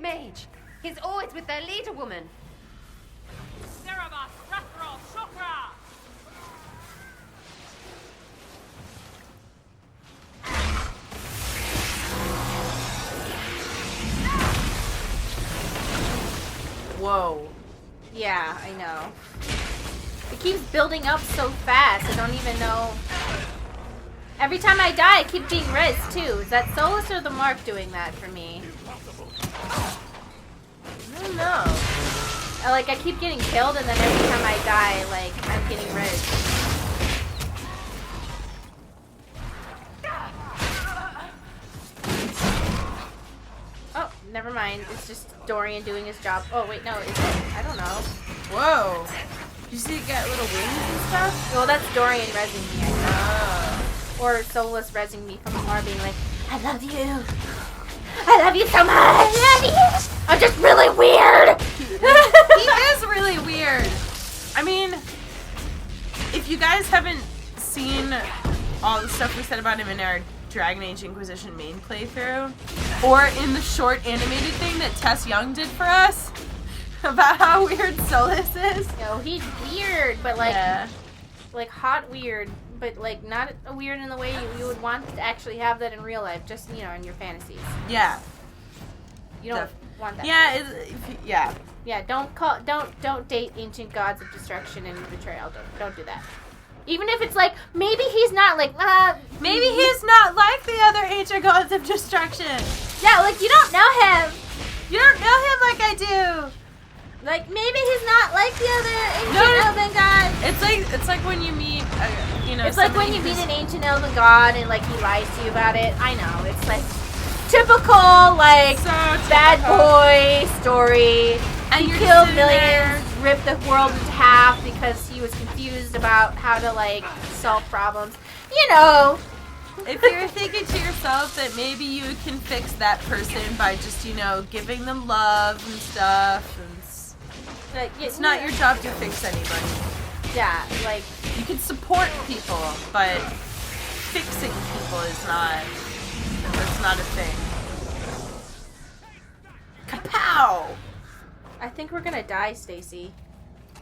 mage. He's always with their leader woman. Whoa. Yeah, I know. It keeps building up so fast, I don't even know. Every time I die, I keep being rezzed too. Is that Solas or the Mark doing that for me? I don't know. I keep getting killed, and then every time I die, I'm getting rezzed. Oh, never mind. It's just Dorian doing his job. Oh, wait, no. Is it? I don't know. Whoa. You see it got little wings and stuff? Well, that's Dorian rezzing me, I know. Or Solas rezzing me from afar, being like, I love you. I love you so much. I love you. I'm just really weird. He is really weird. I mean, if you guys haven't seen all the stuff we said about him in our Dragon Age Inquisition main playthrough, or in the short animated thing that Tess Young did for us about how weird Solas is. Yo, he's weird, but yeah. Hot weird, but not weird in the way you would want to actually have that in real life, just, in your fantasies. Yeah. You don't want that. Yeah, Yeah, don't date ancient gods of destruction and betrayal. Don't do that. Even if it's maybe he's not maybe he's not like the other ancient gods of destruction. Yeah, you don't know him. You don't know him like I do. Maybe he's not like the other ancient elven god. It's like when you meet, It's like when you meet an ancient elven god and he lies to you about it. I know. It's typical bad boy story. And he killed millions, ripped the world into half because he was confused about how to solve problems. If you're thinking to yourself that maybe you can fix that person by just giving them love and stuff, and it's not your job to fix anybody. Yeah, you can support people, but fixing people is not. That's not a thing. Kapow! I think we're gonna die, Stacy.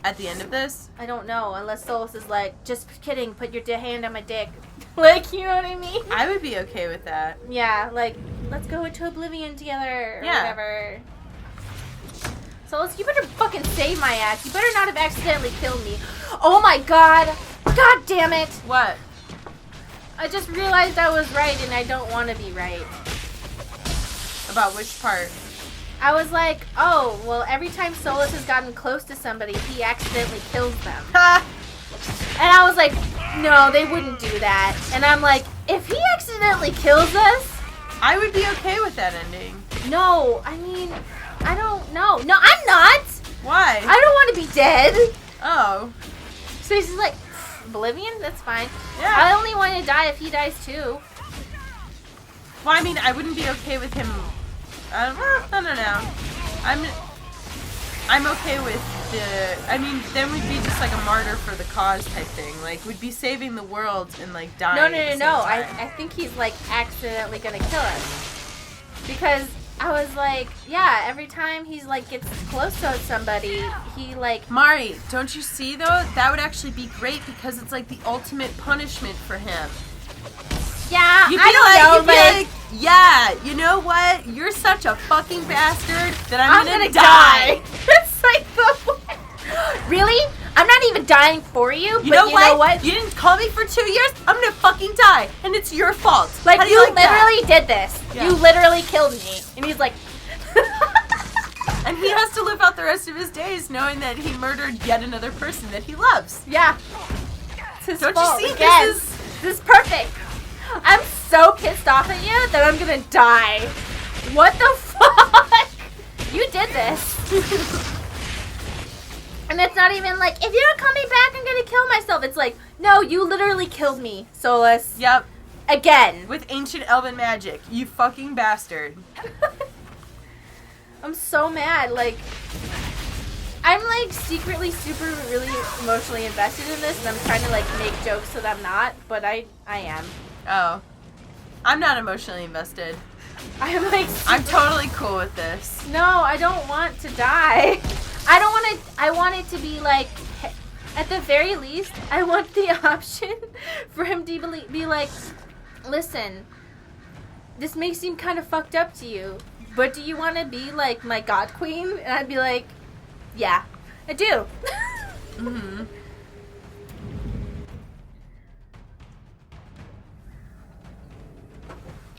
At the end of this? I don't know, unless Solas is just kidding, put your hand on my dick. You know what I mean? I would be okay with that. Yeah, let's go into oblivion together, or whatever. Solas, you better fucking save my ass. You better not have accidentally killed me. Oh my god! God damn it! What? I just realized I was right, and I don't want to be right. About which part? I was like, oh, well, every time Solas has gotten close to somebody, he accidentally kills them. And I was like, no, they wouldn't do that. And I'm like, if he accidentally kills us... I would be okay with that ending. No, I mean, I don't know. No, I'm not! Why? I don't want to be dead. Oh. So he's like, oblivion? That's fine. Yeah. I only want to die if he dies too. Well, I mean, I wouldn't be okay with him... I don't know. I'm okay with the... I mean, then we'd be just a martyr for the cause type thing. We'd be saving the world and, dying. No. I think he's, accidentally gonna kill us. Because I was like, yeah, every time he's, gets close to somebody, he, Mari, don't you see, though? That would actually be great because it's, the ultimate punishment for him. Yeah, I don't know, yeah, you know what? You're such a fucking bastard that I'm gonna die. It's really? I'm not even dying for you, you know what? You didn't call me for 2 years? I'm gonna fucking die, and it's your fault. You literally did this. Yeah. You literally killed me. And he's like... And he has to live out the rest of his days knowing that he murdered yet another person that he loves. Yeah. It's his Don't fault. you see? Again. This is perfect. I'm so pissed off at you that I'm gonna die. What the fuck? You did this. And it's not even if you don't call me back, I'm gonna kill myself. It's no, you literally killed me, Solas. Yep. Again. With ancient elven magic. You fucking bastard. I'm so mad. I'm secretly super really emotionally invested in this, and I'm trying to make jokes so that I'm not, but I am. Oh. I'm not emotionally invested. I'm like... I'm totally cool with this. No, I don't want to die. I don't want to... I want it to be like... At the very least, I want the option for him to be like, listen, this may seem kind of fucked up to you, but do you want to be like my god queen? And I'd be like, yeah, I do. Mm-hmm.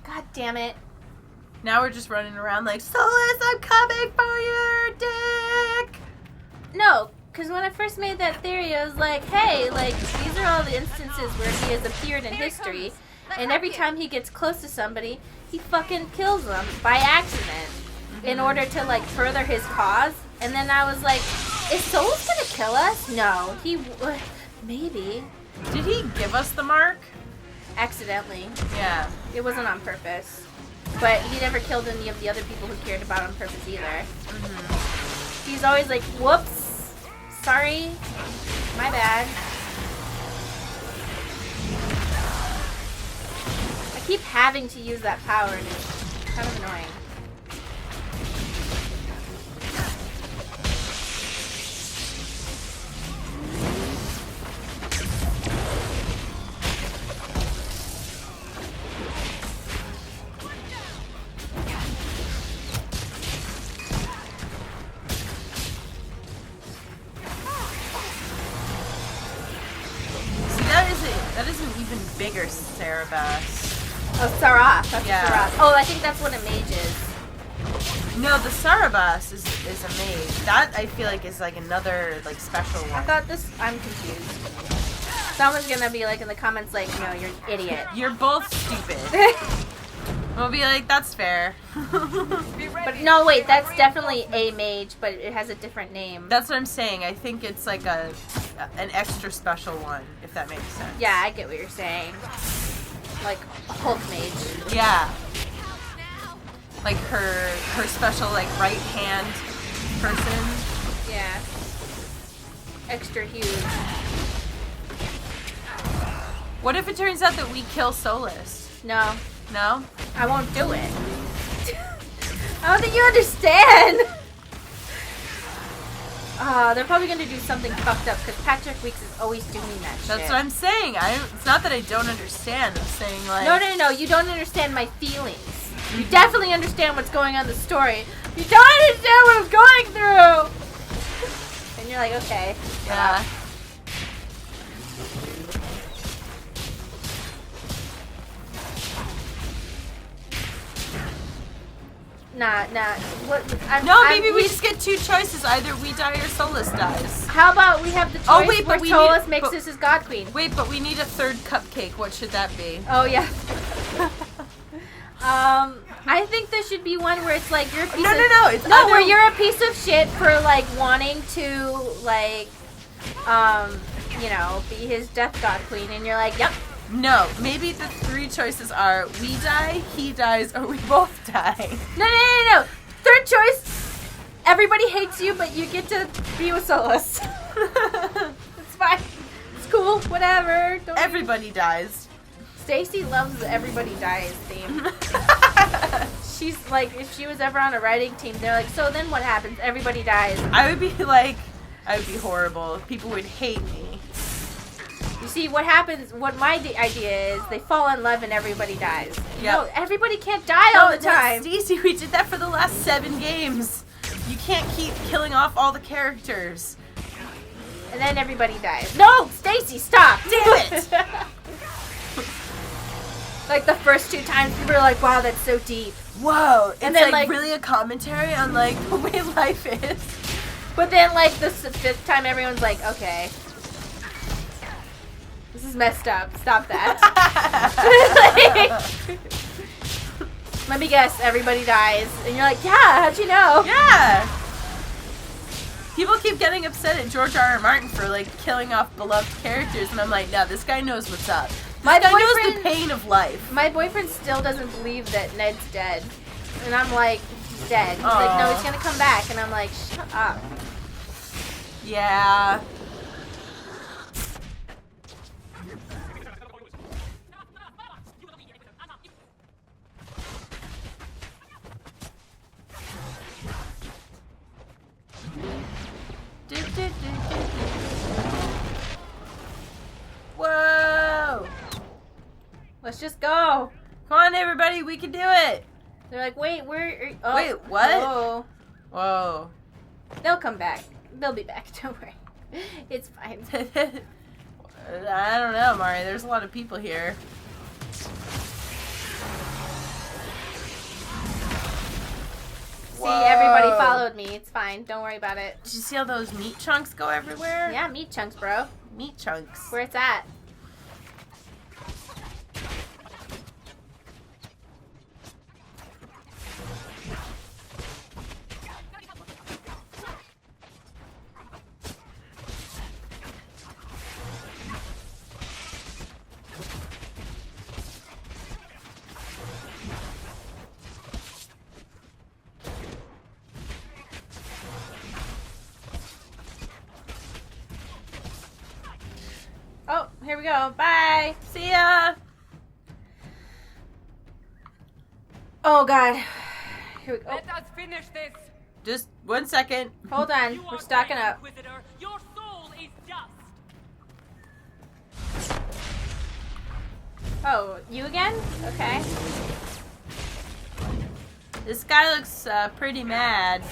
God damn it. Now we're just running around like, Solas, I'm coming for your dick! No, because when I first made that theory, I was like, hey, like, these are all the instances where he has appeared in history, and every time he gets close to somebody, he fucking kills them by accident in order to, like, further his cause. And then I was like, is Solas gonna kill us? No, maybe. Did he give us the mark? Accidentally. Yeah. It wasn't on purpose. But he never killed any of the other people who cared about on purpose either. Mm-hmm. He's always like, whoops. Sorry, my bad. I keep having to use that power and it's kind of annoying. That is an even bigger Cerebas. Oh, Saraf. That's Yeah. Saraf. Oh, I think that's what a mage is. No, the Cerebas is a mage. That I feel like is like another like special one. I thought this. I'm confused. Someone's gonna be like in the comments like, no, you're an idiot. You're both stupid. We'll be like, that's fair. But no, wait, that's definitely a mage, but it has a different name. That's what I'm saying. I think it's like an extra special one, if that makes sense. Yeah, I get what you're saying. Like a Hulk mage. Yeah. Like her special like right hand person. Yeah. Extra huge. What if it turns out that we kill Solas? No, No? I won't do it. I don't think you understand. They're probably gonna do something fucked up because Patrick Weeks is always doing that shit. That's what I'm saying. It's not that I don't understand. I'm saying like... No. You don't understand my feelings. You definitely understand what's going on in the story. You don't understand what I'm going through. And you're like, okay. Yeah. Nah. Maybe we just get two choices. Either we die or Solas dies. How about we have the choice where Solas makes us his god queen? Wait, but we need a third cupcake. What should that be? Oh, yeah. I think there should be one where it's like you're a piece of... No. It's No, where you're a piece of shit for, like, wanting to, like, you know, be his death god queen, and you're like, yep. No, maybe the three choices are we die, he dies, or we both die. No. Third choice, everybody hates you, but you get to be with Solas. It's fine. It's cool. Whatever. Everybody dies. Stacy loves the everybody dies theme. She's like, if she was ever on a writing team, they're like, so then what happens? Everybody dies. I would be horrible. People would hate me. You see, what happens, what my idea is, they fall in love and everybody dies. Yep. No, everybody can't die all the time. Stacey, we did that for the last 7 games. You can't keep killing off all the characters. And then everybody dies. No, Stacy, stop. Damn it. Like the first 2 times, people are like, wow, that's so deep. Whoa. It's And then, like really a commentary on like the way life is. But then like the 5th time, everyone's like, okay. This is messed up. Stop that. Like, let me guess, everybody dies. And you're like, yeah, how'd you know? Yeah. People keep getting upset at George R.R. Martin for like killing off beloved characters, and I'm like, no, this guy knows what's up. This guy knows the pain of life. My boyfriend still doesn't believe that Ned's dead. And I'm like, he's dead. He's like, no, he's gonna come back. And I'm like, shut up. Yeah. Let's just go. Come on, everybody, we can do it. They're like, wait, where? Oh, Wait, what? Whoa. Whoa. They'll come back. They'll be back. Don't worry. It's fine. I don't know, Mari. There's a lot of people here. See, everybody followed me. It's fine. Don't worry about it. Did you see all those meat chunks go everywhere? Yeah, meat chunks, bro. Meat chunks. Where it's at. Oh, here we go. Bye. See ya. Oh, God. Here we go. Let us finish this. Just 1 second. Hold on. You We're are stocking brave, up. Inquisitor. Your soul is just. Oh, you again? Okay. This guy looks pretty mad.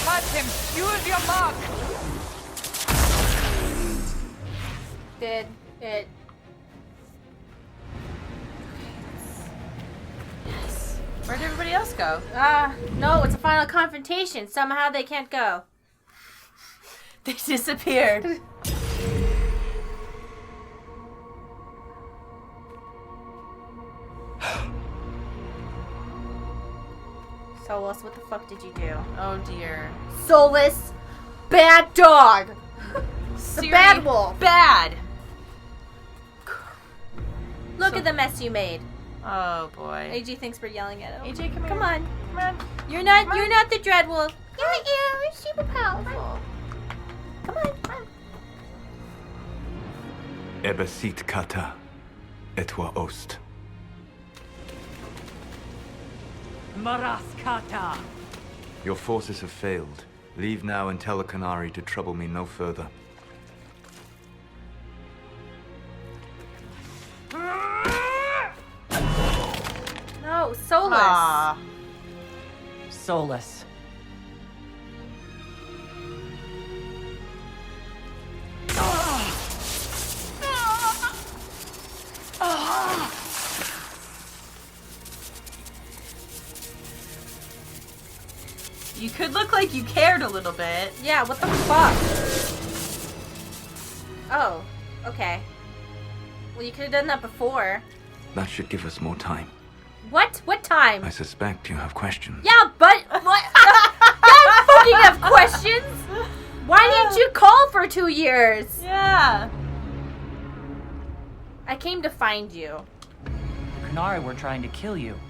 Touch him! Use your mark! Did it... Yes. Where'd everybody else go? No, it's a final confrontation. Somehow they can't go. They disappeared. Solas, what the fuck did you do? Oh dear. Solas, bad dog. The Siri, bad wolf. Bad. Look at the mess you made. Oh boy. AJ thinks we're yelling at him. AJ, come Come here. on. Come on. You're not the dread wolf. Yeah, I am. You're super powerful. Come on. Come on. Ebesit kata, etwa ost. Maraskata! Your forces have failed. Leave now and tell the Canary to trouble me no further. No, Solas. Aw. Solas. You could look like you cared a little bit. Yeah, what the fuck? Oh, okay. Well, you could have done that before. That should give us more time. What? What time? I suspect you have questions. Yeah, but what? I fucking have questions. Why didn't you call for 2 years? Yeah. I came to find you. The Canary were trying to kill you.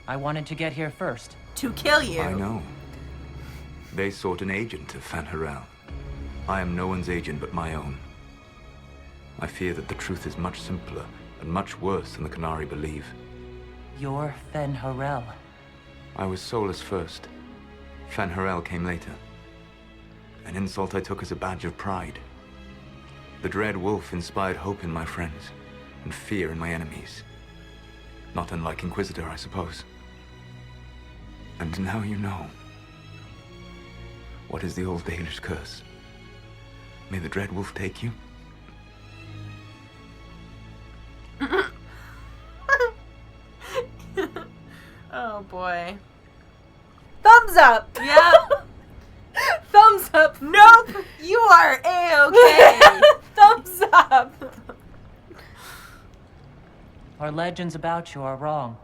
I wanted to get here first. To kill you. I know. They sought an agent of Fan Harel. I am no one's agent but my own. I fear that the truth is much simpler and much worse than the Canary believe. You're Fen Harel. I was Solas first. Fen'Harel came later. An insult I took as a badge of pride. The Dread Wolf inspired hope in my friends, and fear in my enemies. Not unlike Inquisitor, I suppose. And now you know. What is the old Baelish curse? May the Dread Wolf take you? Oh boy. Thumbs up! Yeah. Thumbs up! Nope! You are A-okay! Thumbs up! Our legends about you are wrong.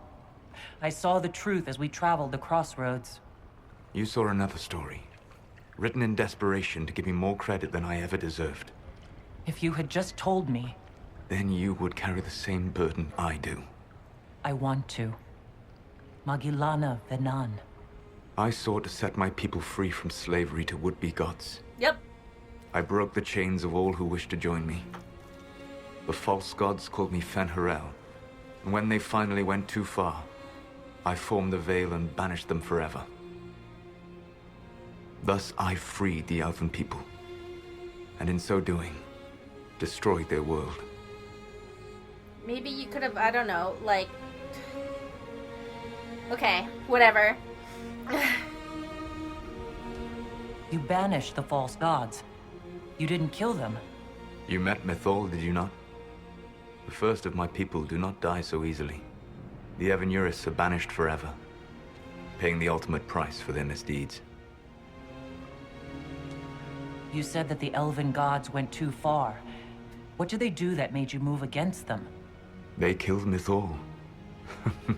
I saw the truth as we traveled the crossroads. You saw another story, written in desperation to give me more credit than I ever deserved. If you had just told me, Then you would carry the same burden I do. I want to. Magillana Venan. I sought to set my people free from slavery to would-be gods. Yep. I broke the chains of all who wished to join me. The false gods called me Fen'Harel, and when they finally went too far, I formed the Veil and banished them forever. Thus I freed the Elven people, and in so doing, destroyed their world. Maybe you could have, I don't know, like... Okay, whatever. You banished the false gods. You didn't kill them. You met Mythal, did you not? The first of my people do not die so easily. The Evanuris are banished forever, paying the ultimate price for their misdeeds. You said that the elven gods went too far. What did they do that made you move against them? They killed Mythal. A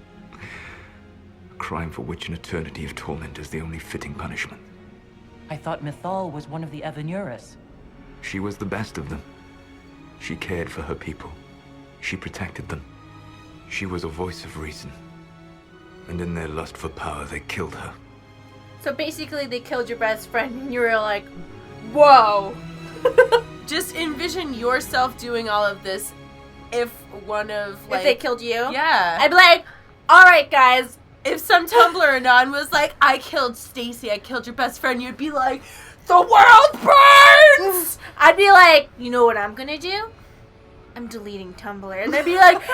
crime for which an eternity of torment is the only fitting punishment. I thought Mythal was one of the Evanuris. She was the best of them. She cared for her people. She protected them. She was a voice of reason. And in their lust for power, they killed her. So basically they killed your best friend and you were like, whoa! Just envision yourself doing all of this if one of, like... If they killed you? Yeah. I'd be like, alright guys. If some Tumblr anon was like, I killed Stacy, I killed your best friend, you'd be like, the world burns! I'd be like, you know what I'm gonna do? I'm deleting Tumblr. And they'd be like, no!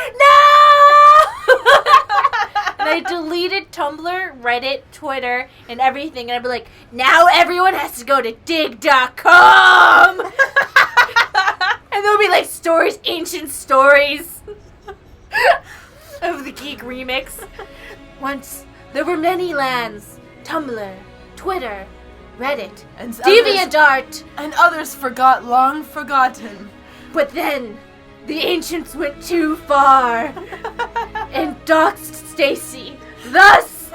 And I deleted Tumblr, Reddit, Twitter, and everything. And I'd be like, now everyone has to go to dig.com! And there'll be like stories, ancient stories of the Geek Remix. Once there were many lands. Tumblr, Twitter, Reddit, And DeviantArt. And others forgot long forgotten. But then the ancients went too far and doxed Stacy. Thus,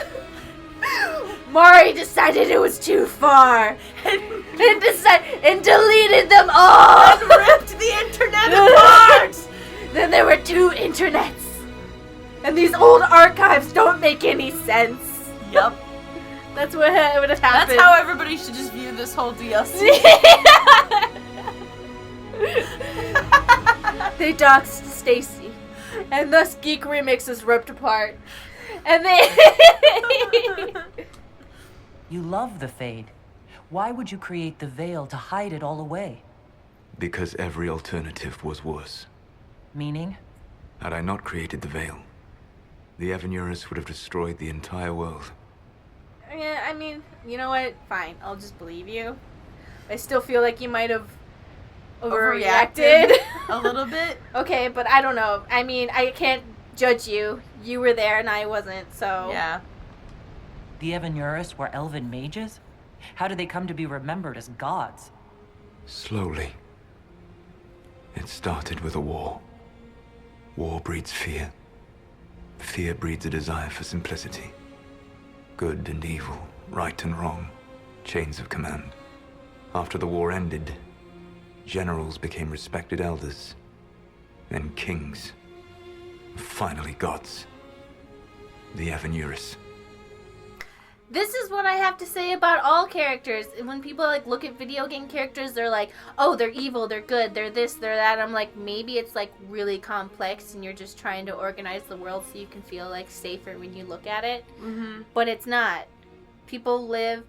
Mari decided it was too far and deleted them all. And ripped the internet apart. Then there were two internets. And these old archives don't make any sense. Yep. That's what would have happened. That's how everybody should just view this whole DLC. They doxed Stacy. And thus Geek Remix is ripped apart. And they... You love the Fade. Why would you create the Veil to hide it all away? Because every alternative was worse. Meaning? Had I not created the Veil, the Evanuris would have destroyed the entire world. Yeah, I mean, you know what? Fine, I'll just believe you. I still feel like you might have overreacted. A little bit. Okay, but I don't know. I mean, I can't judge you. You were there and I wasn't, so... Yeah. The Evanuris were elven mages? How did they come to be remembered as gods? Slowly. It started with a war. War breeds fear. Fear breeds a desire for simplicity. Good and evil, right and wrong, chains of command. After the war ended, generals became respected elders, then kings, finally gods. The Evanuris. This is what I have to say about all characters. When people like look at video game characters, they're like, oh, they're evil, they're good, they're this, they're that. I'm like, maybe it's like really complex and you're just trying to organize the world so you can feel like safer when you look at it. Mm-hmm. But it's not. People live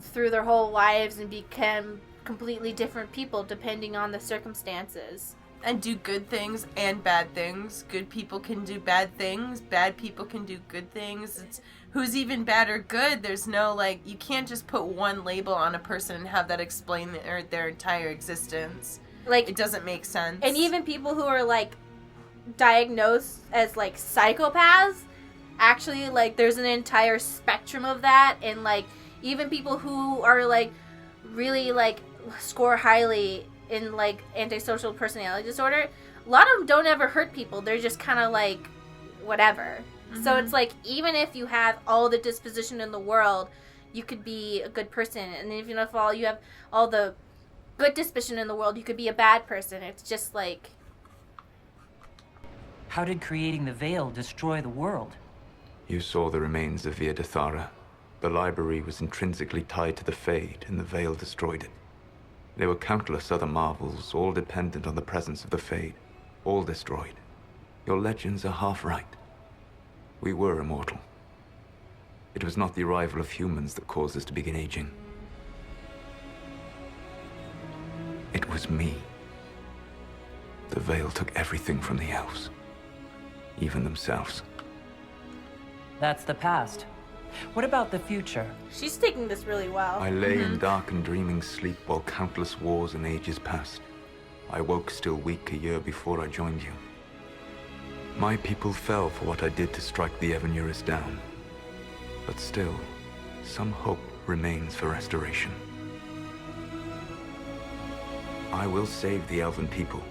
through their whole lives and become completely different people depending on the circumstances. And do good things and bad things. Good people can do bad things. Bad people can do good things. It's who's even bad or good. There's no, like, you can't just put one label on a person and have that explain their entire existence. Like, it doesn't make sense. And even people who are, like, diagnosed as, like, psychopaths, actually, like, there's an entire spectrum of that. And, like, even people who are, like, really, like, score highly in, like, antisocial personality disorder, a lot of them don't ever hurt people. They're just kind of, like, whatever. Mm-hmm. So it's, like, even if you have all the disposition in the world, you could be a good person. And if you know, if you have all the good disposition in the world, you could be a bad person. It's just, like... How did creating the veil destroy the world? You saw the remains of Via de Thara. The library was intrinsically tied to the Fade, and the veil destroyed it. There were countless other marvels, all dependent on the presence of the Fade, all destroyed. Your legends are half right. We were immortal. It was not the arrival of humans that caused us to begin aging. It was me. The veil took everything from the elves, even themselves. That's the past. What about the future? She's taking this really well. I lay in dark and dreaming sleep while countless wars and ages passed. I woke still weak a year before I joined you. My people fell for what I did to strike the Evanurus down. But still, some hope remains for restoration. I will save the elven people,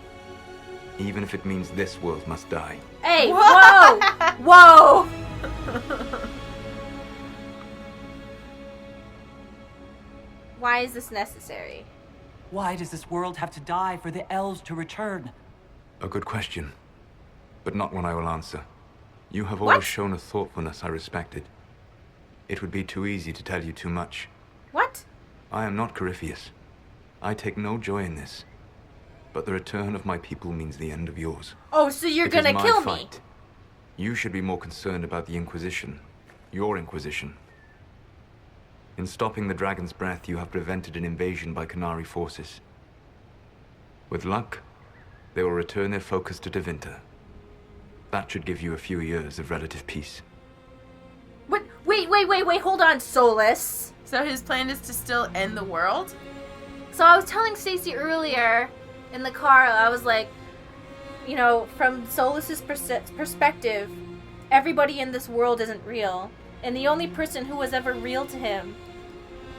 even if it means this world must die. Hey, whoa! Whoa! Why is this necessary? Why does this world have to die for the elves to return? A good question, but not one I will answer. You have always shown a thoughtfulness I respected. It would be too easy to tell you too much. What? I am not Corypheus. I take no joy in this. But the return of my people means the end of yours. Oh, so you're gonna kill me? You should be more concerned about the Inquisition. Your Inquisition. In stopping the Dragon's Breath, you have prevented an invasion by Qunari forces. With luck, they will return their focus to Tevinter. That should give you a few years of relative peace. What? Wait, hold on, Solas. So his plan is to still end the world? So I was telling Stacey earlier in the car, I was like, you know, from Solas's perspective, everybody in this world isn't real. And the only person who was ever real to him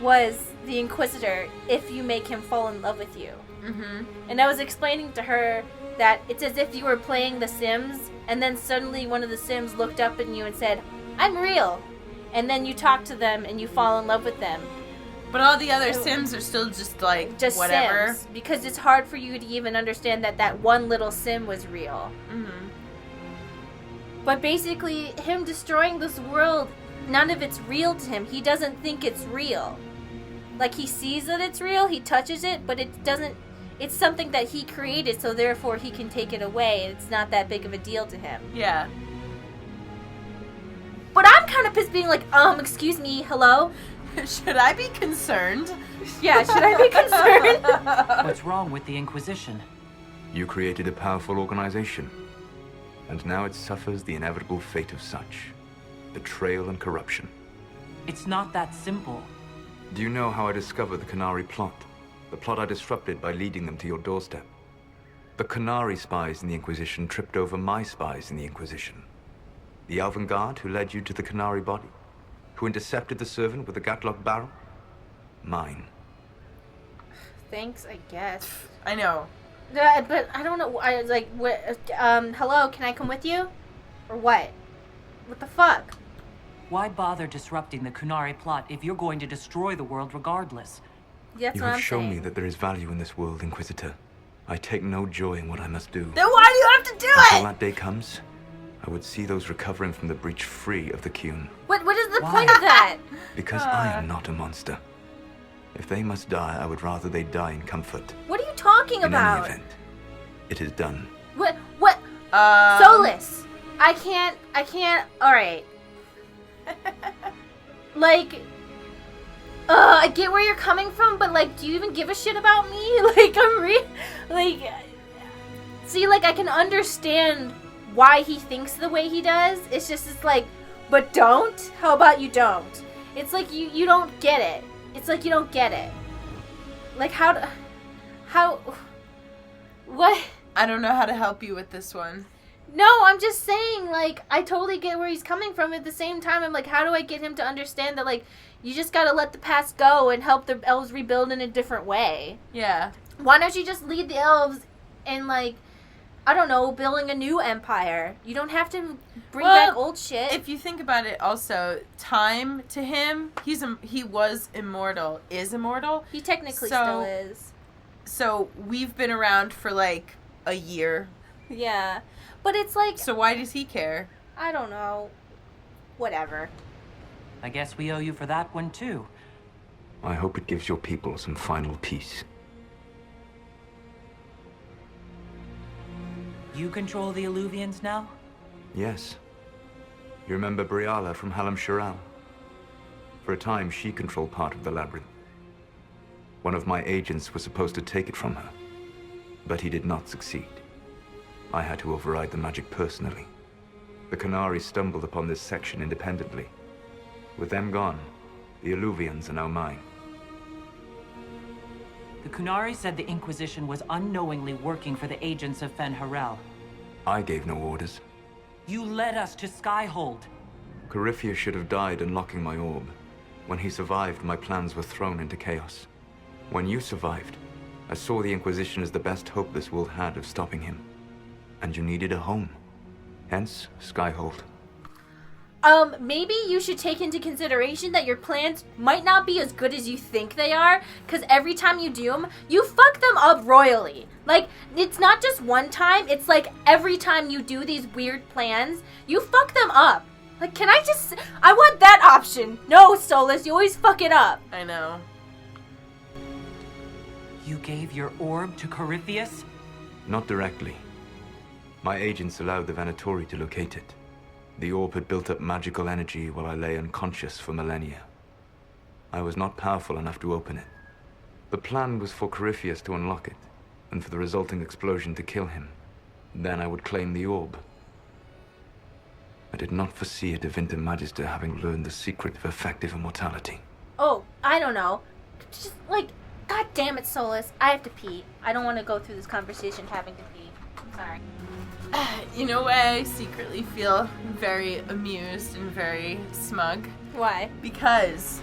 was the Inquisitor, if you make him fall in love with you. Mm-hmm. And I was explaining to her that it's as if you were playing The Sims, and then suddenly one of the Sims looked up at you and said, "I'm real." And then you talk to them and you fall in love with them. But all the other Sims are still just like, just whatever. Sims, because it's hard for you to even understand that that one little Sim was real. Mm-hmm. But basically, him destroying this world, none of it's real to him. He doesn't think it's real. Like, he sees that it's real, he touches it, but it doesn't... It's something that he created, so therefore he can take it away. It's not that big of a deal to him. Yeah. But I'm kind of pissed being like, excuse me, hello? Should I be concerned? Yeah, should I be concerned? What's wrong with the Inquisition? You created a powerful organization, and now it suffers the inevitable fate of such. Betrayal and corruption. It's not that simple. Do you know how I discovered the Qunari plot? The plot I disrupted by leading them to your doorstep. The Qunari spies in the Inquisition tripped over my spies in the Inquisition. The Elven Guard who led you to the Qunari body? Who intercepted the servant with the Gatlock barrel? Mine. Thanks, I guess. I know. But I don't know. I was like, hello, can I come with you? Or what? What the fuck? Why bother disrupting the Qunari plot if you're going to destroy the world regardless? That's You what have I'm shown saying. me that there is value in this world, Inquisitor. I take no joy in what I must do. Then why do you have to do Until it? that day comes, I would see those recovering from the breach free of the Qun. What is the Why? point of that? Because I am not a monster. If they must die, I would rather they die in comfort. What are you talking In about? any event, it is done. What? Um, Solas! I can't, alright. Like, I get where you're coming from, but, like, do you even give a shit about me? Like, see, like, I can understand why he thinks the way he does. It's just, it's like, but don't? How about you don't? It's like, you don't get it. It's like, you don't get it. Like, what? I don't know how to help you with this one. No, I'm just saying, like, I totally get where he's coming from. At the same time, I'm like, how do I get him to understand that, like, you just gotta let the past go and help the elves rebuild in a different way? Yeah. Why don't you just lead the elves in, like, I don't know, building a new empire? You don't have to bring back old shit. If you think about it, also, time to him, he was immortal, is immortal. He technically still is. So we've been around for, like, a year. Yeah. But it's like... So why does he care? I don't know. Whatever. I guess we owe you for that one, too. I hope it gives your people some final peace. You control the Illuvians now? Yes. You remember Briala from Hallam Shiral? For a time, she controlled part of the labyrinth. One of my agents was supposed to take it from her, but he did not succeed. I had to override the magic personally. The Qunari stumbled upon this section independently. With them gone, the Illuvians are now mine. The Qunari said the Inquisition was unknowingly working for the agents of Fen Harel. I gave no orders. You led us to Skyhold. Corypheus should have died unlocking my orb. When he survived, my plans were thrown into chaos. When you survived, I saw the Inquisition as the best hope this world had of stopping him. And you needed a home. Hence, Skyhold. Maybe you should take into consideration that your plans might not be as good as you think they are, because every time you do them, you fuck them up royally. Like, it's not just one time, it's like every time you do these weird plans, you fuck them up. Like, I want that option. No, Solas, you always fuck it up. I know. You gave your orb to Corypheus? Not directly. My agents allowed the Venatori to locate it. The orb had built up magical energy while I lay unconscious for millennia. I was not powerful enough to open it. The plan was for Corypheus to unlock it, and for the resulting explosion to kill him. Then I would claim the orb. I did not foresee a Divinta Magister having learned the secret of effective immortality. Oh, I don't know. Just, like, god damn it, Solas. I have to pee. I don't want to go through this conversation having to pee. I'm sorry. You know why I secretly feel very amused and very smug? Why? Because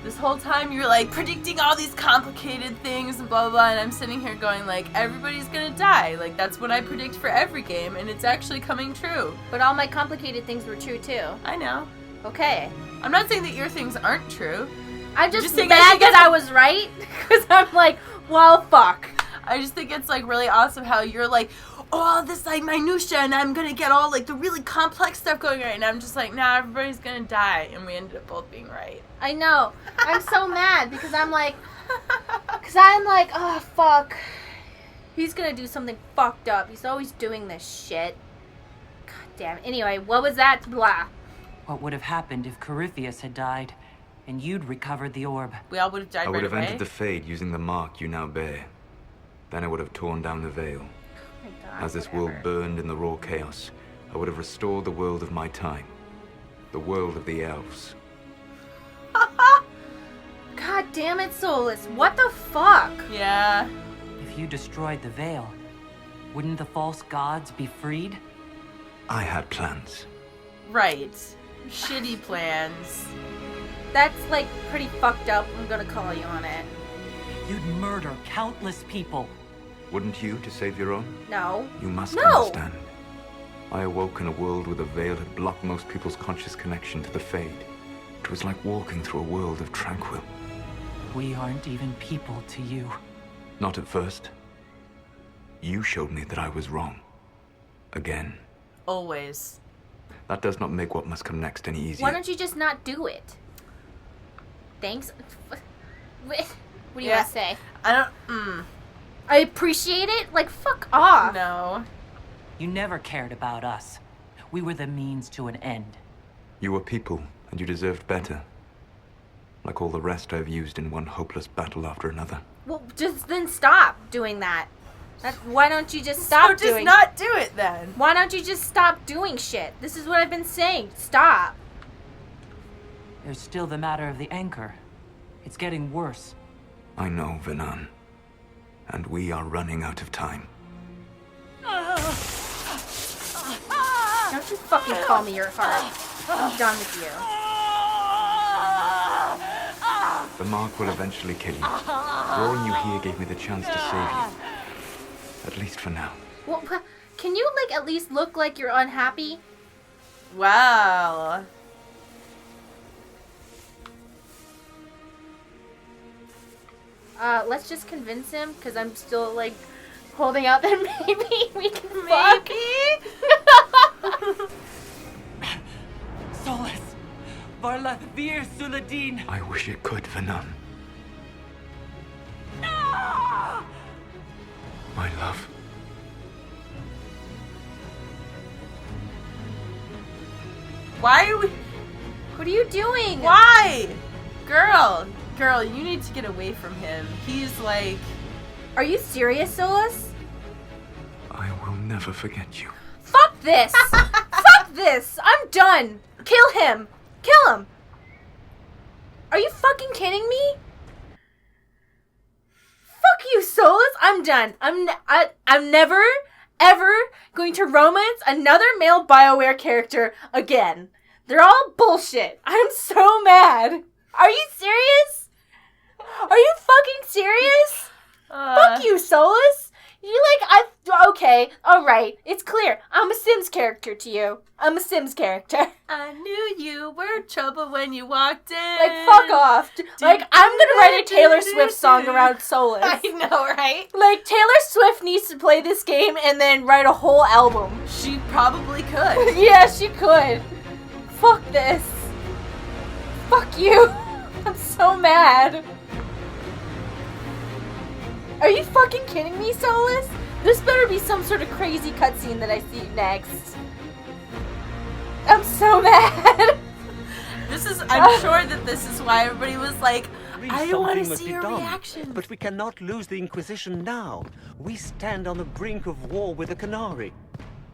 this whole time you're like predicting all these complicated things and blah blah blah, and I'm sitting here going like, everybody's gonna die. Like, that's what I predict for every game, and it's actually coming true. But all my complicated things were true too. I know. Okay. I'm not saying that your things aren't true. I'm just saying mad that I was right, because I'm like, well, fuck. I just think it's like really awesome how you're like, oh, this like minutia, and I'm gonna get all like the really complex stuff going right, and I'm just like, nah, everybody's gonna die, and we ended up both being right. I know. I'm so mad because I'm like, oh fuck, he's gonna do something fucked up. He's always doing this shit. God damn it. Anyway, what was that? Blah. What would have happened if Corypheus had died, and you'd recovered the orb? We all would have died I would right have away. entered the Fade using the mark you now bear. Then I would have torn down the veil. Oh my God, As this whatever. world burned in the raw chaos, I would have restored the world of my time. The world of the elves. God damn it, Solas. What the fuck? Yeah. If you destroyed the veil, wouldn't the false gods be freed? I had plans. Right. Shitty plans. That's like pretty fucked up. I'm gonna call you on it. You'd murder countless people. Wouldn't you to save your own? No. You must No. understand. I awoke in a world where the veil had blocked most people's conscious connection to the Fade. It was like walking through a world of tranquil. We aren't even people to you. Not at first. You showed me that I was wrong. Again. Always. That does not make what must come next any easier. Why don't you just not do it? Thanks. What do you Yeah. want to say? I don't. I appreciate it? Like, fuck off. No. You never cared about us. We were the means to an end. You were people, and you deserved better. like all the rest I've used in one hopeless battle after another. Well, just then stop doing that. Why don't you just stop So just not do it then. Why don't you just stop doing shit? This is what I've been saying. Stop. There's still the matter of the anchor. It's getting worse. I know, Venan. And we are running out of time. Don't you fucking call me your heart. I'm done with you. The mark will eventually kill you. Drawing you here gave me the chance to save you. At least for now. Well, can you, like, at least look like you're unhappy? Wow. Let's just convince him, because I'm still, like, holding out that maybe we can fuck. Solas! Varla Vir Suladin! I wish it could, Venan. My love. Why are we... What are you doing? Why? Girl, you need to get away from him. He's like... Are you serious, Solas? I will never forget you. Fuck this! Fuck this! I'm done! Kill him! Kill him! Are you fucking kidding me? Fuck you, Solas! I'm done. I'm never, ever going to romance another male BioWare character again. They're all bullshit. I'm so mad. Are you serious? Are you fucking serious? Fuck you, Solas! Okay, alright, it's clear. I'm a Sims character to you. I'm a Sims character. I knew you were trouble when you walked in. Like, fuck off. Like, I'm gonna write a Taylor Swift song around Solas. I know, right? Like, Taylor Swift needs to play this game and then write a whole album. She probably could. Yeah, she could. Fuck this. Fuck you. I'm so mad. Are you fucking kidding me, Solas? This better be some sort of crazy cutscene that I see next. I'm so mad. I'm sure that this is why everybody was like, I don't want to Something must see be your done. reaction. But we cannot lose the Inquisition now. We stand on the brink of war with the Canary.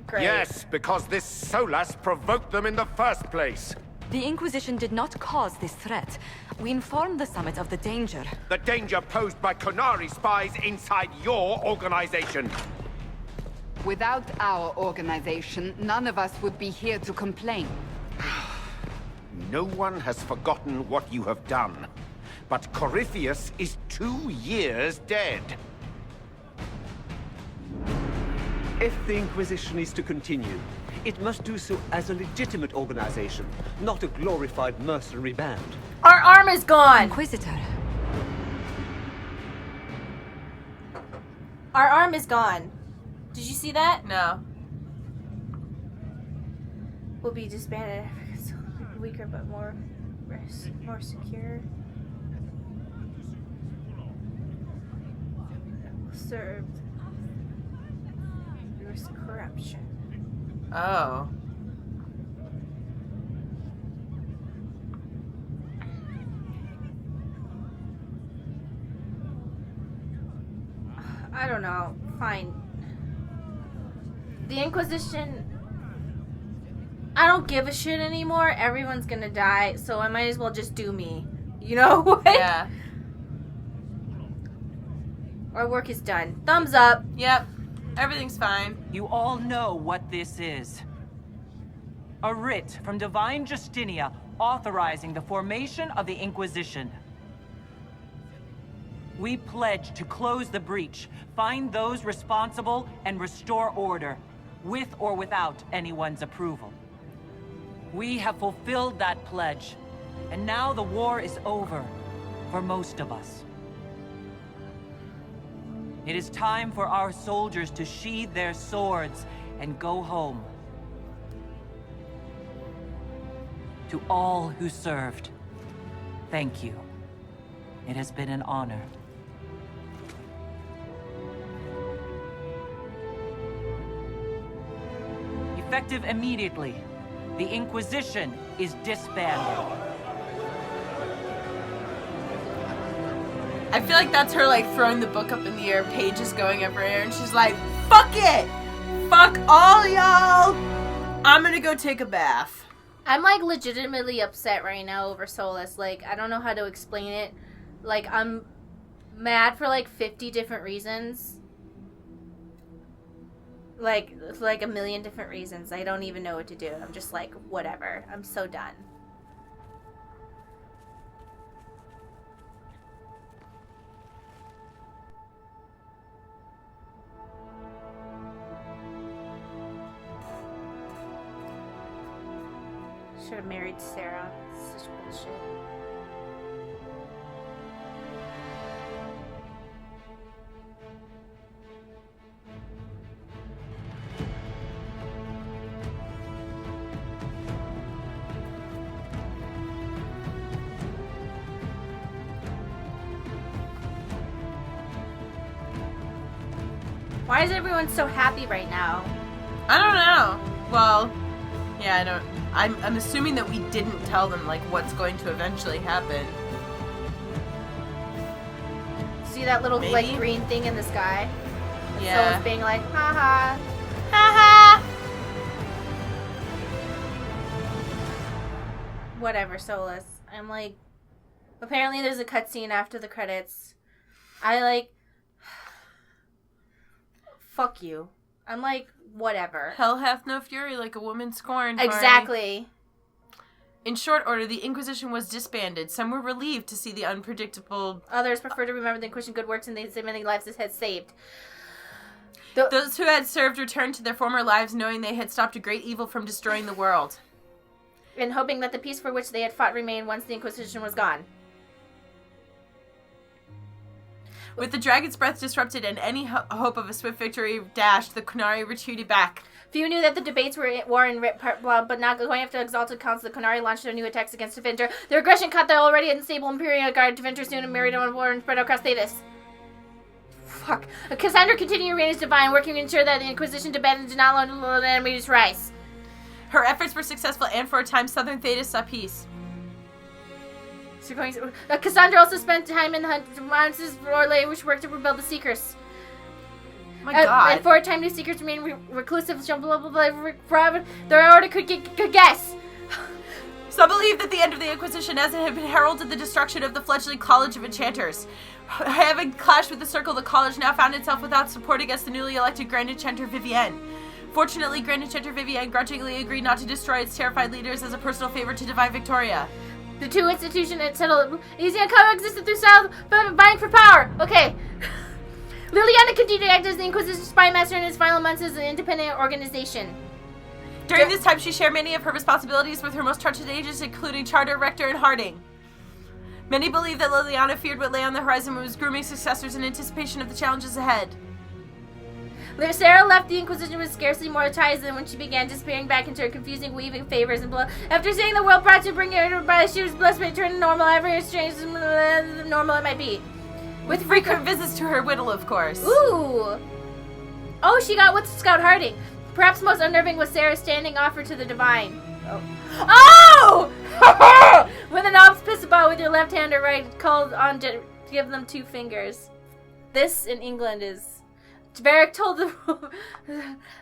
Great. Yes, because this Solas provoked them in the first place. The Inquisition did not cause this threat. We informed the Summit of the danger. The danger posed by Canary spies inside your organization. Without our organization, none of us would be here to complain. No one has forgotten what you have done. But Corypheus is 2 years dead. If the Inquisition is to continue, it must do so as a legitimate organization, not a glorified mercenary band. Our arm is gone. Inquisitor. Our arm is gone. Did you see that? No. Will be disbanded. Weaker but more secure. Served. Risk corruption. Oh. I don't know. Fine. The Inquisition... I don't give a shit anymore. Everyone's gonna die, so I might as well just do me. You know what? Yeah. Our work is done. Thumbs up. Yep. Everything's fine. You all know what this is. A writ from Divine Justinia authorizing the formation of the Inquisition. We pledge to close the breach, find those responsible, and restore order, with or without anyone's approval. We have fulfilled that pledge, and now the war is over, for most of us. It is time for our soldiers to sheathe their swords and go home. To all who served, thank you. It has been an honor. Effective immediately, the Inquisition is disbanded. I feel like that's her, like, throwing the book up in the air, pages going everywhere, and she's like, fuck it! Fuck all y'all! I'm gonna go take a bath. I'm, like, legitimately upset right now over Solas. Like, I don't know how to explain it. Like, I'm mad for, like, 50 different reasons. Like a million different reasons. I don't even know what to do. I'm just like, whatever. I'm so done. Should have married Sarah. Such bullshit. Why is everyone so happy right now? I don't know. Well, yeah, I don't. I'm assuming that we didn't tell them, like, what's going to eventually happen. See that little, Maybe? like, green thing in the sky? Yeah. So it's being like, haha. Haha! Whatever, Solas. I'm like, apparently there's a cutscene after the credits. I like, fuck you. I'm like, whatever. Hell hath no fury like a woman scorned. Exactly. In short order, the Inquisition was disbanded. Some were relieved to see the unpredictable... Others prefer to remember the Inquisition good works and the many lives it had saved. Those who had served returned to their former lives knowing they had stopped a great evil from destroying the world. And hoping that the peace for which they had fought remained once the Inquisition was gone. With the dragon's breath disrupted and any hope of a swift victory dashed, the Qunari retreated back. Few knew that the debates were in but not going after exalted council. The Qunari launched their new attacks against Deventer. Their aggression caught the already unstable Imperial Guard. Deventer soon married on war and spread across Thetis. Fuck. Cassandra continued to reign as divine, working to ensure that the Inquisition did not let the enemies rise. Her efforts were successful, and for a time, southern Thetis saw peace. Cassandra also spent time in the Monsters Orlais, which worked to rebuild the Seekers. My God. And for a time, the Seekers remained reclusive. Their order could guess. Some believe that the end of the Inquisition, as it had been heralded the destruction of the fledgling College of Enchanters. Having clashed with the Circle, the college now found itself without support against the newly elected Grand Enchanter Vivienne. Fortunately, Grand Enchanter Vivienne grudgingly agreed not to destroy its terrified leaders as a personal favor to Divine Victoria. The two institutions had settled easy and coexisted through South, vying for power. Okay. Liliana continued to act as the Inquisition spy master in his final months as an independent organization. During this time, she shared many of her responsibilities with her most trusted agents, including Charter, Rector, and Harding. Many believe that Liliana feared what lay on the horizon and was grooming successors in anticipation of the challenges ahead. Sarah left the Inquisition with scarcely more ties than when she began disappearing back into her confusing weaving favors and blood. After seeing the world brought to bring her by, she was blessed to return to normal, every strange normal it might be. With frequent visits to her widow, of course. Ooh! Oh, she got with Scout Harding. Perhaps most unnerving was Sarah's standing offer to the Divine. Oh! When the knob's pissed about with your left hand or right, called on to give them 2 fingers. This in England is... Varric told the...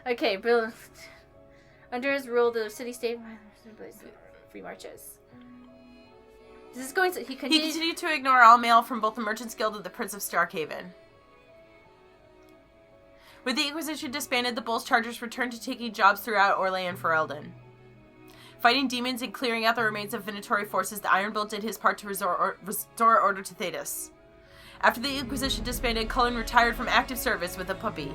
Okay, Bill... Under his rule, the city-state... Free marches. This is going to... He continued to ignore all mail from both the Merchants Guild and the Prince of Starkhaven. With the Inquisition disbanded, the Bull's Chargers returned to taking jobs throughout Orlais and Ferelden. Fighting demons and clearing out the remains of Venatori forces, the Ironbolt did his part to restore order to Thetis. After the Inquisition disbanded, Cullen retired from active service with a puppy.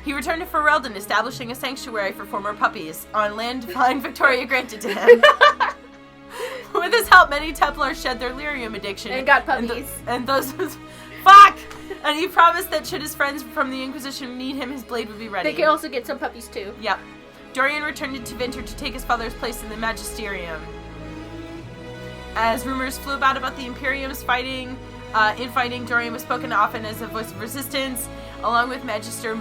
He returned to Ferelden, establishing a sanctuary for former puppies on land Divine Victoria granted to him. With his help, many Templars shed their lyrium addiction. And got puppies. And those... Fuck! And he promised that should his friends from the Inquisition need him, his blade would be ready. They could also get some puppies, too. Yep. Dorian returned to Winter to take his father's place in the Magisterium. As rumors flew about the Imperium's infighting, Dorian was spoken often as a voice of resistance. Along with Magister,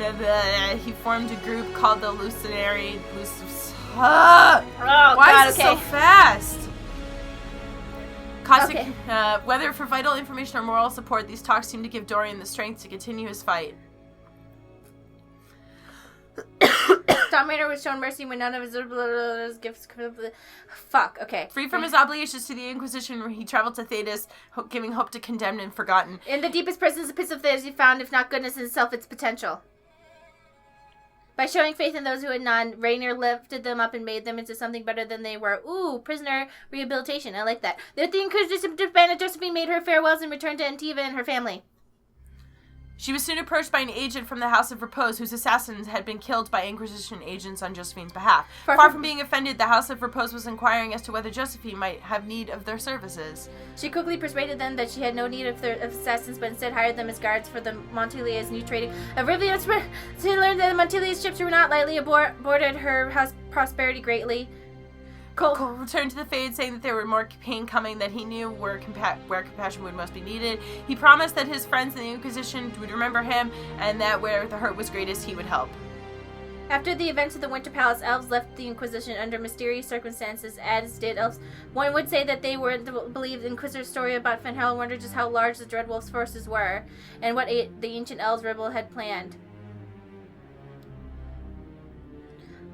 he formed a group called the Lucenary... Why God, is it so fast? Caustic, Okay. Whether for vital information or moral support, these talks seem to give Dorian the strength to continue his fight. Dominator was shown mercy when none of his gifts. Fuck. Okay. Free from his obligations to the Inquisition, he traveled to Thedas, giving hope to condemned and forgotten. In the deepest prisons, the pits of Thedas, he found, if not goodness in itself, its potential. By showing faith in those who had none, Rainier lifted them up and made them into something better than they were. Ooh, prisoner rehabilitation. I like that. The Inquisition disbanded Josephine, made her farewells, and returned to Antiva and her family. She was soon approached by an agent from the House of Repose whose assassins had been killed by Inquisition agents on Josephine's behalf. Far from being offended, the House of Repose was inquiring as to whether Josephine might have need of their services. She quickly persuaded them that she had no need of their assassins, but instead hired them as guards for the Montelia's new trading of Rivian. She learned that the Montelia's ships were not lightly boarded her house prosperity greatly. Cole returned to the Fade, saying that there were more pain coming, that he knew where compassion would most be needed. He promised that his friends in the Inquisition would remember him, and that where the hurt was greatest, he would help. After the events of the Winter Palace, elves left the Inquisition under mysterious circumstances, as did elves. One would say that they were believed the Inquisitor's story about Fenhel and wondered just how large the Dreadwolf's forces were, and what the ancient elves rebel had planned.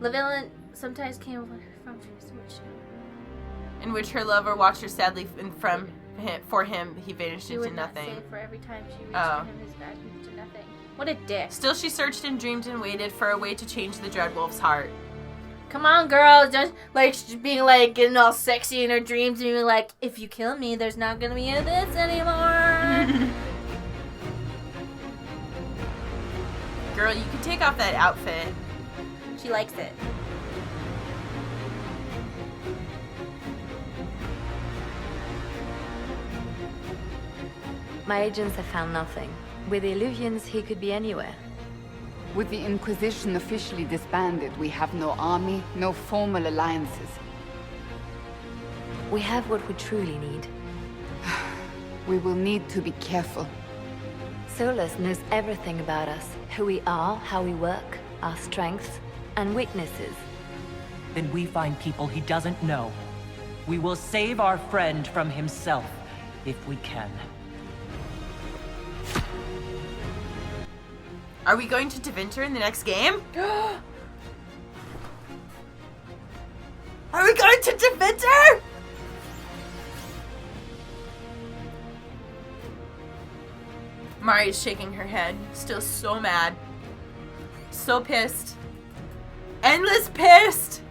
Lavillan sometimes came from in which her lover watched her sadly, and for him, he vanished she into would not nothing. say for every time she reached for him, his vanished into nothing. What a dick. Still, she searched and dreamed and waited for a way to change the Dreadwolf's heart. Come on, girl. Just like being like getting all sexy in her dreams and being like, if you kill me, there's not gonna be any of this anymore. Girl, you can take off that outfit. She likes it. My agents have found nothing. With the Illuvians, he could be anywhere. With the Inquisition officially disbanded, we have no army, no formal alliances. We have what we truly need. We will need to be careful. Solas knows everything about us. Who we are, how we work, our strengths and weaknesses. Then we find people he doesn't know. We will save our friend from himself, if we can. Are we going to Deventer in the next game? Are we going to Deventer? Mari's shaking her head, still so mad. So pissed. Endless pissed!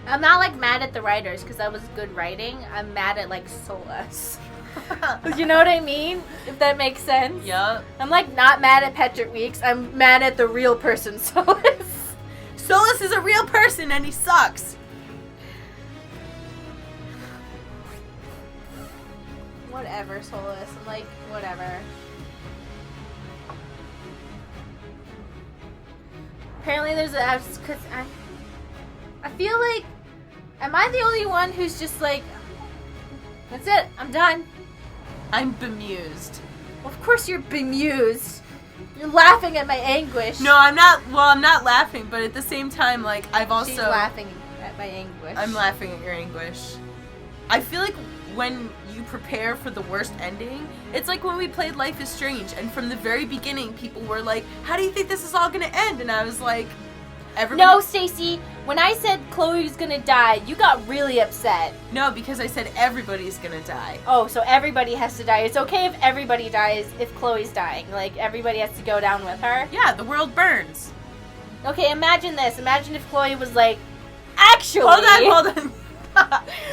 I'm not like mad at the writers because that was good writing. I'm mad at like Solas. You know what I mean? If that makes sense. Yup. I'm like not mad at Patrick Weeks. I'm mad at the real person, Solas. Solas is a real person and he sucks. Whatever, Solas. I'm like, whatever. Apparently there's a... Cause I feel like... Am I the only one who's just like... That's it. I'm done. I'm bemused. Well, of course you're bemused. You're laughing at my anguish. No, I'm not. Well, I'm not laughing, but at the same time, like, I've also... She's laughing at my anguish. I'm laughing at your anguish. I feel like when you prepare for the worst ending, it's like when we played Life is Strange, and from the very beginning, people were like, how do you think this is all gonna end? And I was like, everybody... No, Stacy. When I said Chloe's gonna die, you got really upset. No, because I said everybody's gonna die. Oh, so everybody has to die. It's okay if everybody dies if Chloe's dying. Like, everybody has to go down with her. Yeah, the world burns. Okay, imagine this. Imagine if Chloe was like, actually... Hold on.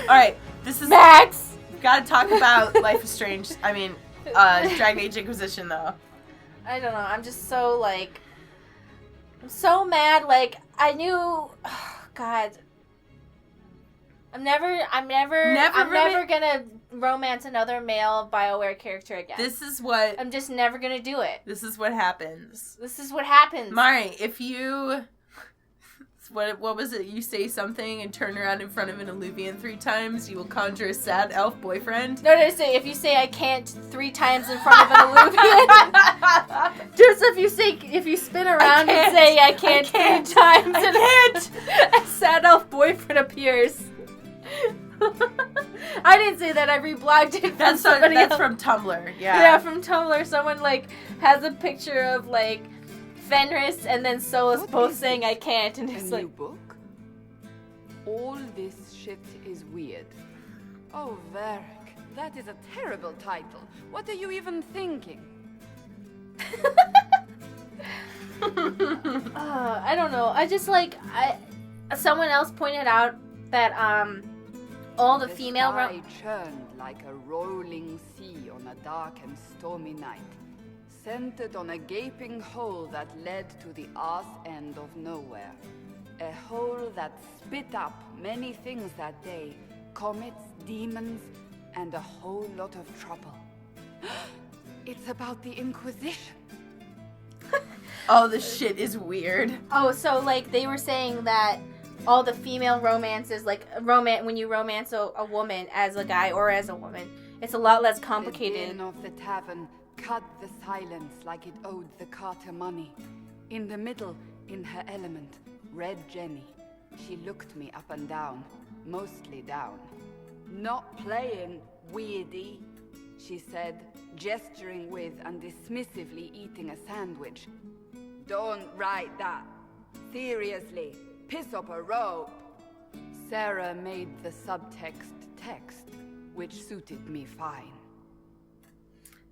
Alright, this is... Max! We've gotta talk about Life is Strange. I mean, Dragon Age Inquisition, though. I don't know. I'm just so, like... I'm so mad. Like, I knew... Oh, God. I'm never gonna romance another male BioWare character again. This is what... I'm just never gonna do it. This is what happens. This is what happens. Mari, if you... What was it? You say something and turn around in front of an Illuvian 3 times, you will conjure a sad elf boyfriend? No, if you say I can't 3 times in front of an Illuvian. Just if you spin around and say I can't 3 times, a sad elf boyfriend appears. I didn't say that. I reblogged it from That's somebody else. from Tumblr. Yeah. Yeah, from Tumblr. Someone like has a picture of like Fenris and then Solas both saying I can't, and it's A like new book? All this shit is weird. Oh, Varric, that is a terrible title. What are you even thinking? I don't know. I just like someone else pointed out that all the female sky churned like a rolling sea on a dark and stormy night, centered on a gaping hole that led to the arse end of nowhere. A hole that spit up many things that day, comets, demons, and a whole lot of trouble. It's about the Inquisition. Oh, this shit is weird. Oh, so like they were saying that all the female romances, like when you romance a woman as a guy or as a woman, it's a lot less complicated. The din of the tavern cut the silence like it owed the carter money. In the middle, in her element, Red Jenny. She looked me up and down, mostly down. Not playing, weirdy, she said, gesturing with and dismissively eating a sandwich. Don't write that. Seriously, piss up a rope. Sarah made the subtext text, which suited me fine.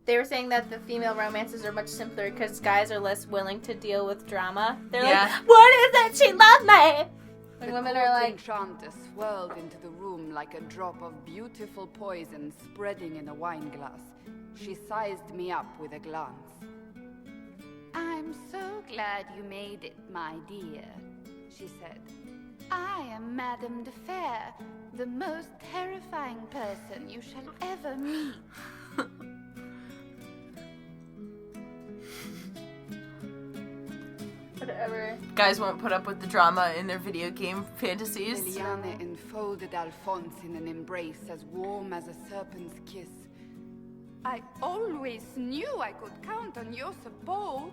They were saying that the female romances are much simpler because guys are less willing to deal with drama. They're like, what is it? She loved me! And women are like... The enchanter swirled into the room like a drop of beautiful poison spreading in a wineglass. She sized me up with a glance. I'm so glad you made it, my dear, she said. I am Madame de Fair, the most terrifying person you shall ever meet. Whatever. Guys won't put up with the drama in their video game fantasies. Liliane enfolded Alphonse in an embrace as warm as a serpent's kiss. I always knew I could count on your support.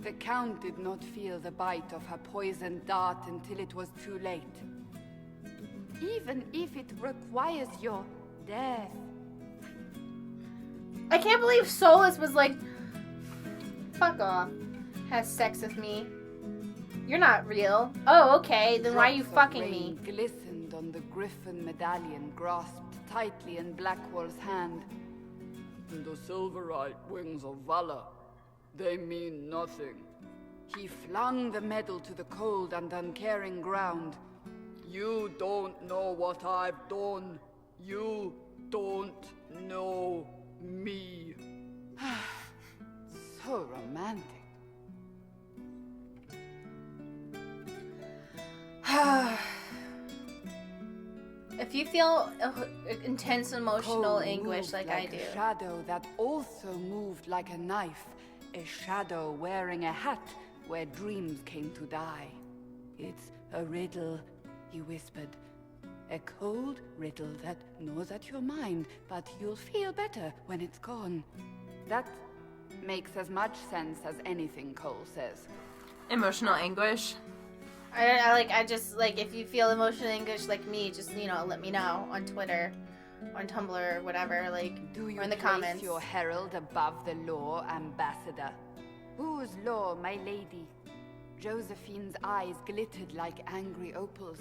The Count did not feel the bite of her poisoned dart until it was too late. Even if it requires your death. I can't believe Solas was like, fuck off. Has sex with me. You're not real. Oh, okay. Then why are you fucking me? Glistened on the griffin medallion grasped tightly in Blackwall's hand. The silverite wings of valor, they mean nothing. He flung the medal to the cold and uncaring ground. You don't know what I've done. You don't know me. So romantic. If you feel intense emotional Cold English moved like I do. A shadow that also moved like a knife. A shadow wearing a hat where dreams came to die. It's a riddle, he whispered. A cold riddle that gnaws at your mind, but you'll feel better when it's gone. That makes as much sense as anything Cole says. Emotional anguish. I just if you feel emotional English like me, just let me know on Twitter, on Tumblr, or whatever, Do you or in the place comments. your herald above the law, ambassador? Whose law, my lady? Josephine's eyes glittered like angry opals.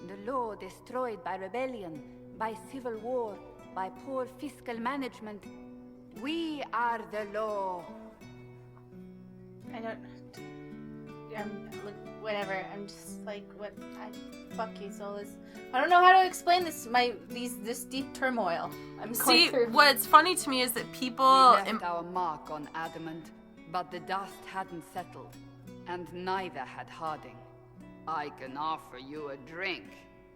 The law destroyed by rebellion, by civil war, by poor fiscal management. We are the law. Whatever. I'm just what? Fuck you, Solas. I don't know how to explain this. This deep turmoil. I'm going through. What's funny to me is that people. We left our mark on adamant, but the dust hadn't settled, and neither had Harding. I can offer you a drink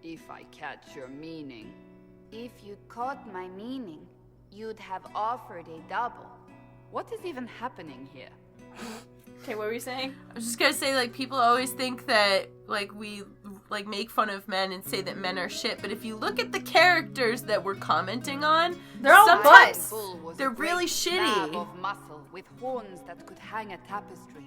if I catch your meaning. If you caught my meaning, you'd have offered a double. What is even happening here? Okay, what were you saying? I was just gonna say, people always think that, we, make fun of men and say that men are shit, but if you look at the characters that we're commenting on, they're all sometimes Bull was they're a great really slab shitty. of muscle with horns that could hang a tapestry.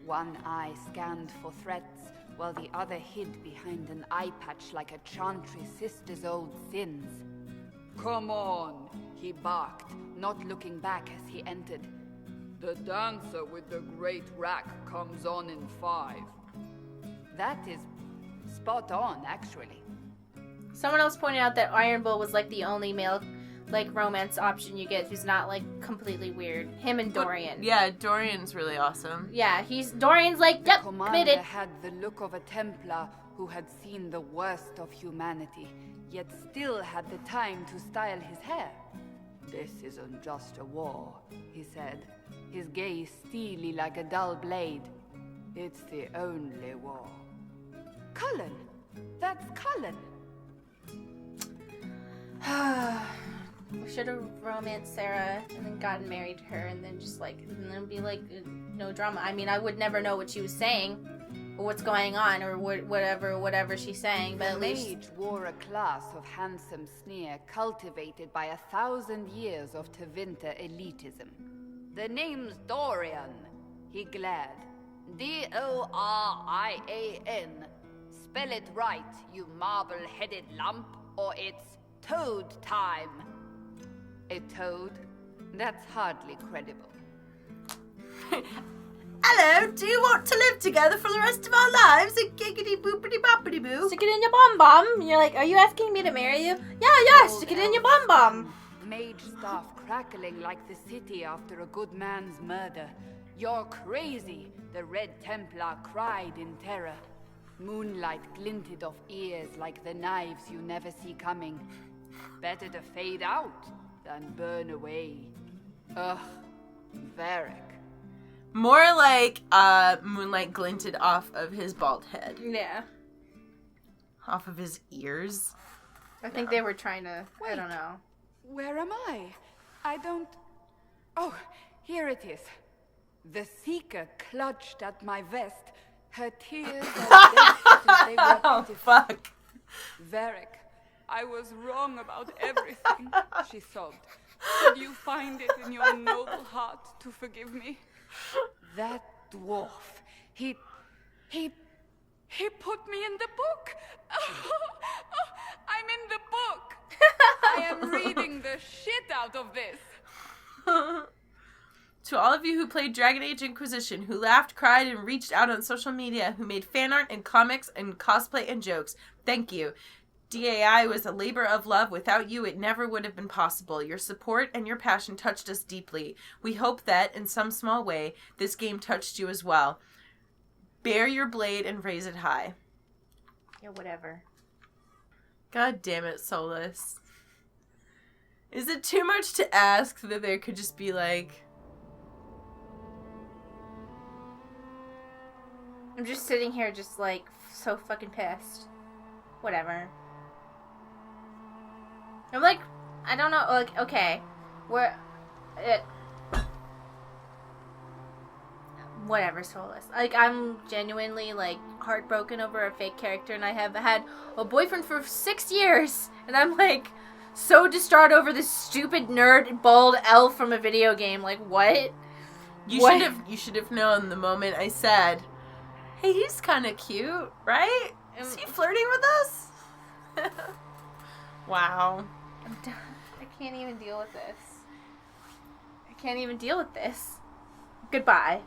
One eye scanned for threats, while the other hid behind an eye patch like a chantry sister's old sins. "Come on," he barked, not looking back as he entered. "The dancer with the great rack comes on in 5. That is spot on, actually. Someone else pointed out that Iron Bull was like the only male like romance option you get who's not like completely weird. Him and Dorian. Yeah, Dorian's really awesome. Yeah, Dorian's like, yep, Commander committed. had the look of a Templar who had seen the worst of humanity, yet still had the time to style his hair. "This isn't just a war," he said, his gaze steely like a dull blade. "It's the only war." Cullen! That's Cullen! We should have romanced Sarah and then gotten married to her and then just like, and then be like, no drama. I mean, I would never know what she was saying or what's going on or whatever she's saying, but at least... Mage wore a class of handsome sneer cultivated by 1,000 years of Tevinter elitism. "The name's Dorian," he glared. "Dorian. Spell it right, you marble-headed lump, or it's toad time." A toad? That's hardly credible. Hello, do you want to live together for the rest of our lives? A giggity boopity boppity boo. Stick it in your bum-bum. You're like, are you asking me to marry you? Yeah, stick it in your bum-bum. Mage staff crackling like the city after a good man's murder. "You're crazy," the Red Templar cried in terror. Moonlight glinted off ears like the knives you never see coming. Better to fade out than burn away. Ugh, Varric. More like moonlight glinted off of his bald head. Yeah. Off of his ears. I think they were trying to, I don't know. Where am I? I don't... Oh, here it is. The Seeker clutched at my vest. Her tears as dense as they were Oh, pitiful. fuck. "Varric, I was wrong about everything," she sobbed. "Could you find it in your noble heart to forgive me?" "That dwarf, he put me in the book. I'm in the book. I am reading the shit out of this." To all of you who played Dragon Age Inquisition, who laughed, cried, and reached out on social media, who made fan art and comics and cosplay and jokes, thank you. DAI was a labor of love. Without you, it never would have been possible. Your support and your passion touched us deeply. We hope that, in some small way, this game touched you as well. Bear your blade and raise it high. Yeah, whatever. God damn it, Solas. Is it too much to ask that there could just be like... I'm just sitting here just like so fucking pissed. Whatever. I'm like, I don't know, like, okay. Whatever, Solas. Like, I'm genuinely, like, heartbroken over a fake character, and I have had a boyfriend for 6 years, and I'm, like, so distraught over this stupid nerd bald elf from a video game. Like, what? You should have known the moment I said, hey, he's kind of cute, right? Is he flirting with us? Wow. I'm done. I can't even deal with this. I can't even deal with this. Goodbye.